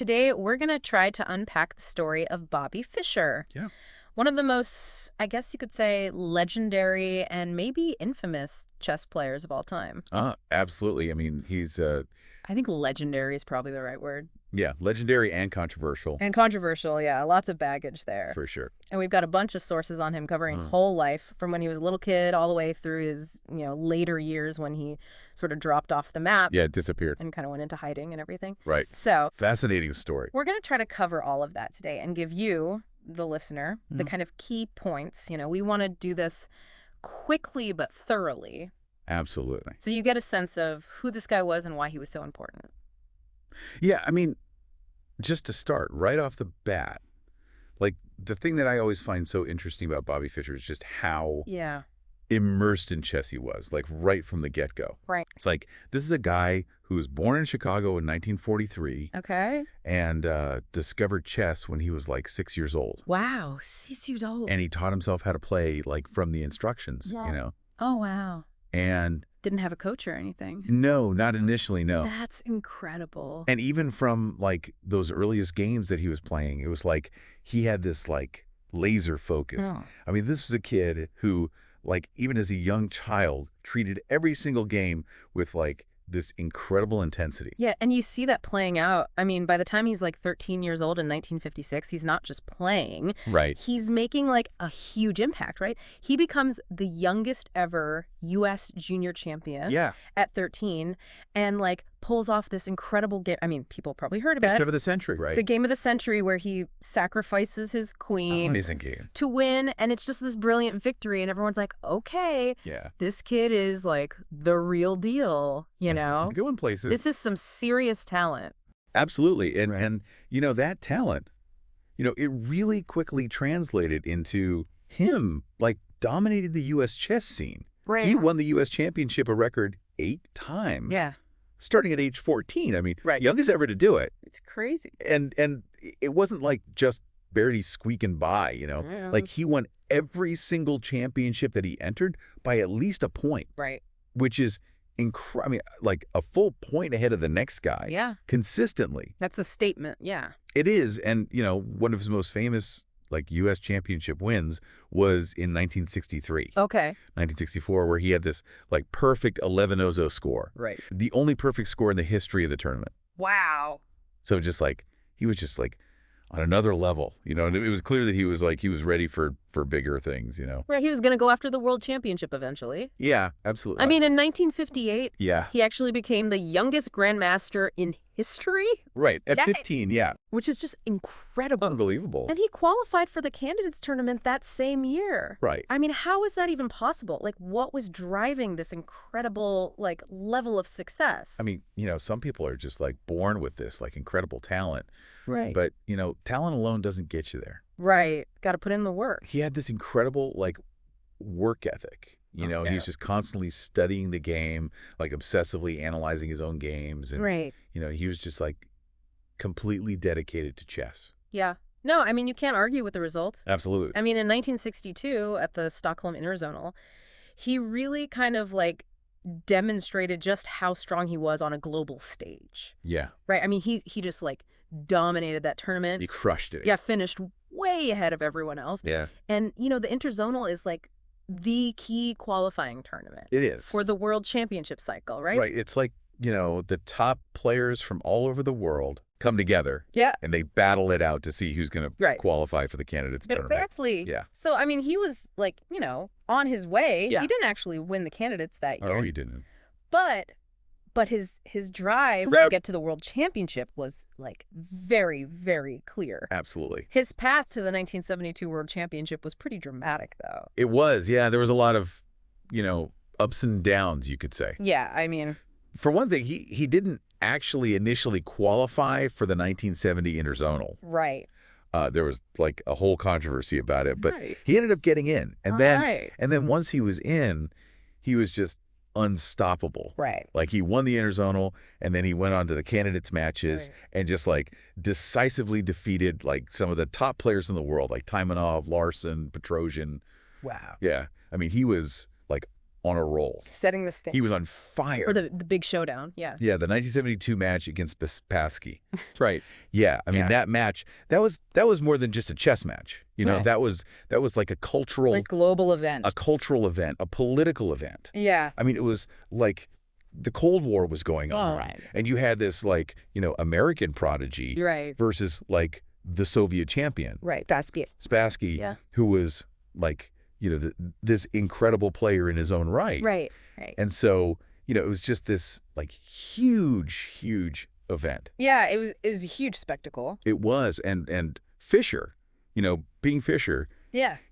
today we're going to try to unpack the story of Bobby Fischer. Yeah. One of the most, I guess you could say, legendary and maybe infamous chess players of all time. Absolutely. I mean, he's, I think legendary is probably the right word. yeah, legendary and controversial. And controversial, yeah. Lots of baggage there. For sure. And we've got a bunch of sources on him covering his whole life, from when he was a little kid all the way through his, later years when he sort of dropped off the map. Yeah, disappeared. And kind of went into hiding and everything. Right. So Fascinating story. we're going to try to cover all of that today and give you, the listener, the kind of key points. We want to do this quickly but thoroughly. Absolutely. So you get a sense of who this guy was and why he was so important. Yeah, I mean, just to start, right off the bat, like, the thing that I always find so interesting about Bobby Fischer is just how immersed in chess he was, like, right from the get-go. Right. It's like, this is a guy who was born in Chicago in 1943. Okay. And discovered chess when he was, like, 6 years old. Wow, 6 years old. And he taught himself how to play, like, from the instructions, Oh, wow. And didn't have a coach or anything. No, not initially, no. That's incredible. And even from, like, those earliest games that he was playing, it was like he had this, like, laser focus. Oh. I mean, this was a kid who, like, even as a young child, treated every single game with, like, this incredible intensity. Yeah, and you see that playing out. I mean, by the time he's like 13 years old in 1956, he's not just playing. Right. He's making like a huge impact, right? He becomes the youngest ever U.S. junior champion at 13 and like pulls off this incredible game. I mean, people probably heard about Best it. of the century, right? The game of the century where he sacrifices his queen Amazing game. to win. And it's just this brilliant victory. And everyone's like, okay, this kid is like the real deal, Going places. This is some serious talent. Absolutely. And that talent, it really quickly translated into him, like, dominated the U.S. chess scene. Right. He won the U.S. championship a record 8 times. Yeah. Starting at age 14. I mean, youngest ever to do it. It's crazy. And it wasn't like just barely squeaking by, Like, he won every single championship that he entered by at least a point. Right. Which is incredible. I mean, like, a full point ahead of the next guy. Yeah. Consistently. That's a statement. Yeah. It is. And, one of his most famous, like, U.S. championship wins was in 1963. Okay. 1964, where he had this, like, perfect 11-0 score. Right. The only perfect score in the history of the tournament. Wow. So just like, he was just like on another level, and it was clear that he was ready for bigger things, Right. He was going to go after the world championship eventually. Yeah, absolutely. I mean, in 1958, he actually became the youngest grandmaster in history. Right. At 15, Which is just incredible. Unbelievable. And he qualified for the candidates tournament that same year. Right. I mean, how is that even possible? Like, what was driving this incredible, like, level of success? I mean, some people are just, like, born with this, like, incredible talent. Right. But, talent alone doesn't get you there. Right. Got to put in the work. He had this incredible, like, work ethic. He's just constantly studying the game, like, obsessively analyzing his own games. And, right. He was just, like, completely dedicated to chess. Yeah. No, I mean, you can't argue with the results. Absolutely. I mean, in 1962, at the Stockholm Interzonal, he really kind of, like, demonstrated just how strong he was on a global stage. Yeah. Right? I mean, he just, like, dominated that tournament. He crushed it. Yeah, finished way ahead of everyone else. Yeah. And, the Interzonal is, like, the key qualifying tournament. It is. For the world championship cycle, right? Right. It's like, the top players from all over the world come together. Yeah. And they battle it out to see who's going to qualify for the candidates tournament. Exactly. Yeah. So, I mean, he was, like, on his way. Yeah. He didn't actually win the candidates that year. Oh, he didn't. But his drive to get to the world championship was, like, very, very clear. Absolutely. His path to the 1972 world championship was pretty dramatic, though. It was. Yeah. There was a lot of, ups and downs, you could say. Yeah. I mean, for one thing, he didn't actually initially qualify for the 1970 Interzonal. Right. There was, like, a whole controversy about it, but he ended up getting in. And then once he was in, he was just unstoppable. Right. Like, he won the Interzonal, and then he went on to the candidates matches and just, like, decisively defeated, like, some of the top players in the world, like Taimanov, Larson, Petrosian. Wow. Yeah. I mean, he was, like, on a roll. Setting the stage. He was on fire. For the big showdown, yeah. Yeah, the 1972 match against Spassky. That's right. Yeah, I mean, that match, that was more than just a chess match. You know, that was like a cultural... Like global event. A cultural event, a political event. Yeah. I mean, it was like the Cold War was going on. Right. And you had this, like, you know, American prodigy versus, like, the Soviet champion. Right, Spassky. Who was, like, you know, this incredible player in his own right. Right. And so, you know, it was just this, like, huge event. Yeah, it was a huge spectacle. It was. And Fischer, you know, being Fischer,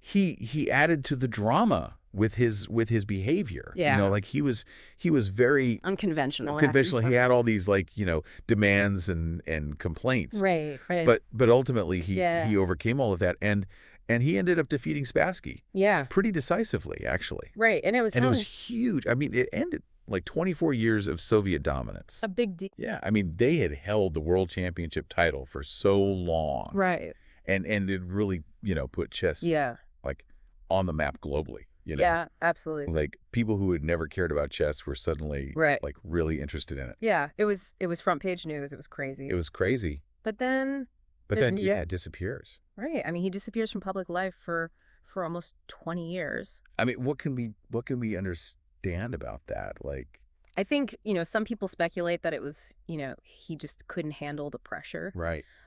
he added to the drama with his behavior. Yeah. You know, like he was very unconventional. He had all these, like, you know, demands and complaints. Right. But ultimately he overcame all of that, and he ended up defeating Spassky. Yeah. Pretty decisively, actually. Right. And it was huge. I mean, it ended like 24 years of Soviet dominance. A big deal. Yeah. I mean, they had held the world championship title for so long. Right. And it really, you know, put chess like on the map globally. You know? Yeah, absolutely. Like people who had never cared about chess were suddenly like really interested in it. Yeah. It was front page news. It was crazy. It was crazy. But then it disappears. Right. I mean, he disappears from public life for almost 20 years. I mean, what can we understand about that? Like, I think, you know, some people speculate that it was, you know, he just couldn't handle the pressure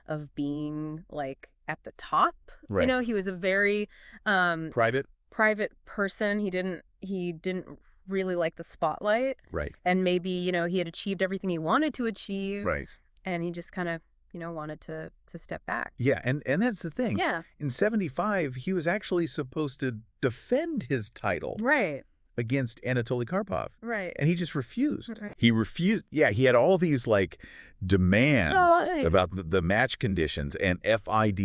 of being, like, at the top. Right. You know, he was a very private person. He didn't really like the spotlight. Right. And maybe, you know, he had achieved everything he wanted to achieve. Right. And he just kind of, you know, wanted to step back. Yeah, and that's the thing. Yeah. In 75, he was actually supposed to defend his title. Right. Against Anatoly Karpov. Right. And he just refused. Right. He refused. Yeah, he had all these, like, demands about the match conditions, and FIDE,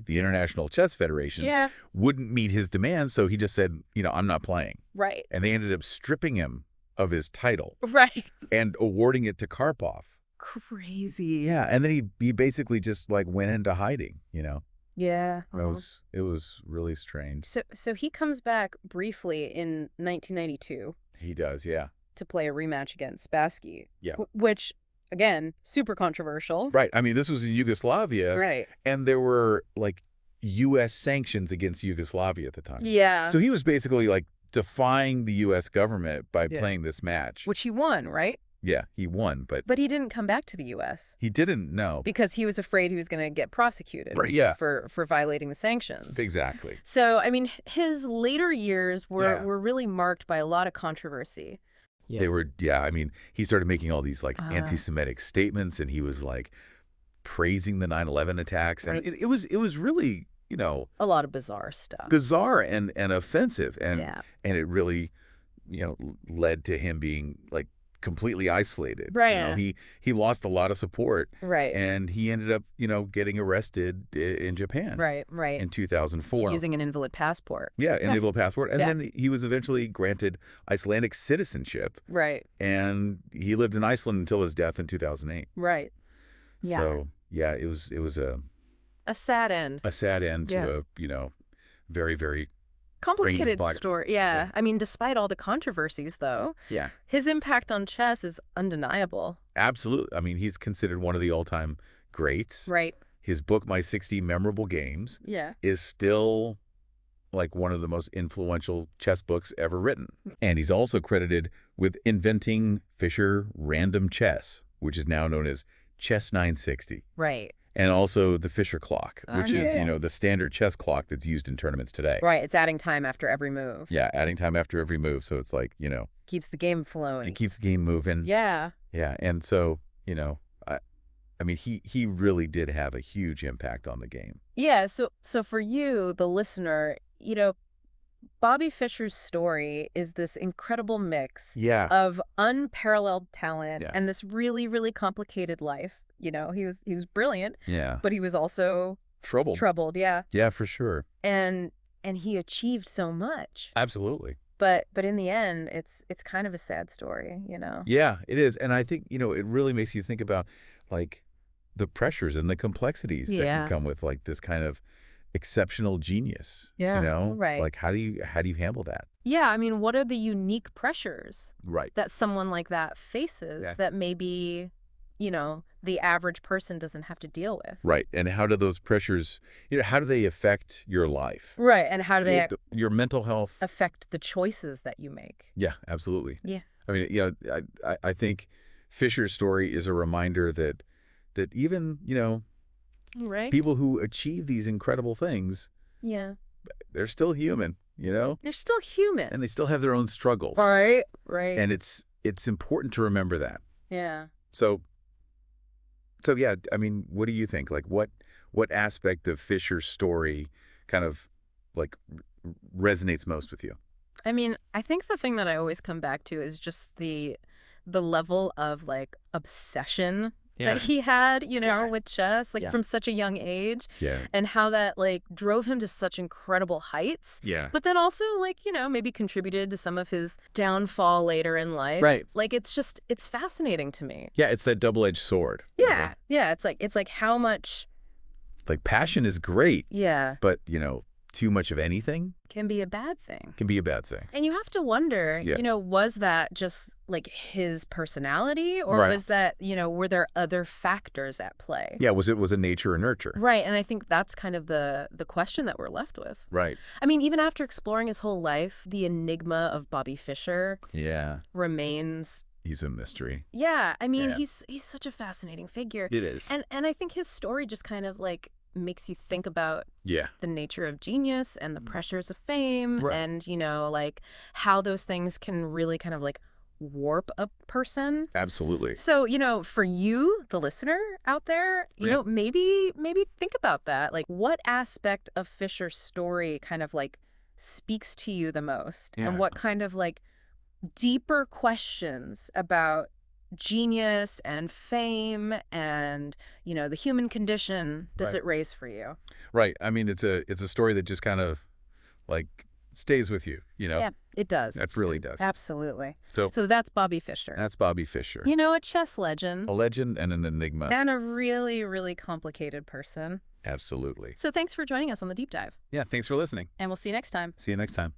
the International Chess Federation, wouldn't meet his demands, so he just said, you know, I'm not playing. Right. And they ended up stripping him of his title. Right. And awarding it to Karpov. Crazy. Yeah, and then he basically just, like, went into hiding, you know. Yeah. It was really strange. So he comes back briefly in 1992. He does, yeah. To play a rematch against Spassky. Yeah. Which, again, super controversial. Right. I mean, this was in Yugoslavia. Right. And there were, like, U.S. sanctions against Yugoslavia at the time. Yeah. So he was basically, like, defying the U.S. government by playing this match. Which he won, right? Yeah, he won, but he didn't come back to the U.S. He didn't, no. Because he was afraid he was going to get prosecuted for violating the sanctions. Exactly. So, I mean, his later years were really marked by a lot of controversy. Yeah. They were, I mean, he started making all these, like, anti-Semitic statements, and he was, like, praising the 9/11 attacks. And it was really, you know... a lot of bizarre stuff. Bizarre and offensive. And it really, you know, led to him being, like, completely isolated. Right. You know, he lost a lot of support. Right. And he ended up, you know, getting arrested in Japan. Right. In 2004. Using an invalid passport. Yeah, an invalid passport. And then he was eventually granted Icelandic citizenship. Right. And he lived in Iceland until his death in 2008. Right. Yeah. So, yeah, it was a sad end. A sad end to a, you know, very, very complicated story. Yeah. I mean, despite all the controversies, though, his impact on chess is undeniable. Absolutely. I mean, he's considered one of the all-time greats. Right. His book, My 60 Memorable Games, is still like one of the most influential chess books ever written. And he's also credited with inventing Fischer random chess, which is now known as Chess 960. Right. And also the Fischer clock, which is, you know, the standard chess clock that's used in tournaments today. Right. It's adding time after every move. Yeah, adding time after every move. So it's like, you know. Keeps the game flowing. It keeps the game moving. Yeah. Yeah. And so, you know, I mean, he really did have a huge impact on the game. Yeah. So for you, the listener, you know, Bobby Fischer's story is this incredible mix of unparalleled talent and this really, really complicated life. You know, he was brilliant. Yeah. But he was also troubled. Yeah. Yeah, for sure. And he achieved so much. Absolutely. But in the end, it's kind of a sad story, you know. Yeah, it is. And I think, you know, it really makes you think about, like, the pressures and the complexities that can come with, like, this kind of exceptional genius. Yeah, you know, right. Like how do you handle that? Yeah, I mean, what are the unique pressures Right. that someone like that faces that maybe, the average person doesn't have to deal with? Right. And how do those pressures, how do they affect your life? Right. And how do they your mental health affect the choices that you make? Yeah, absolutely. Yeah. I mean, I think Fisher's story is a reminder that even, right. people who achieve these incredible things, they're still human, They're still human. And they still have their own struggles. Right, right. And it's important to remember that. Yeah. So yeah, I mean, what do you think? Like what aspect of Fisher's story kind of like resonates most with you? I mean, I think the thing that I always come back to is just the level of like obsession that he had, with chess, like from such a young age. Yeah. And how that like drove him to such incredible heights. Yeah. But then also like, maybe contributed to some of his downfall later in life. Right. Like it's fascinating to me. Yeah, it's that double-edged sword. Yeah. Yeah, it's like how much like passion is great. Yeah. But, too much of anything can be a bad thing. And you have to wonder, was that just like his personality or was that, were there other factors at play? Yeah, was it nature or nurture? Right, and I think that's kind of the question that we're left with. Right. I mean, even after exploring his whole life, the enigma of Bobby Fischer remains. He's a mystery. Yeah, I mean, he's such a fascinating figure. It is. And I think his story just kind of like makes you think about the nature of genius and the pressures of fame and, like how those things can really kind of like warp a person. Absolutely. So, for you, the listener out there, maybe think about that. Like what aspect of Fisher's story kind of like speaks to you the most and what kind of like deeper questions about genius and fame and the human condition does it raise for you? Right. I mean, it's a story that just kind of like stays with you. Yeah, it does. That really does. Absolutely. So that's Bobby Fischer. That's Bobby Fischer. A chess legend. A legend and an enigma. And a really, really complicated person. Absolutely. So thanks for joining us on the deep dive. Yeah, thanks for listening. And we'll see you next time. See you next time.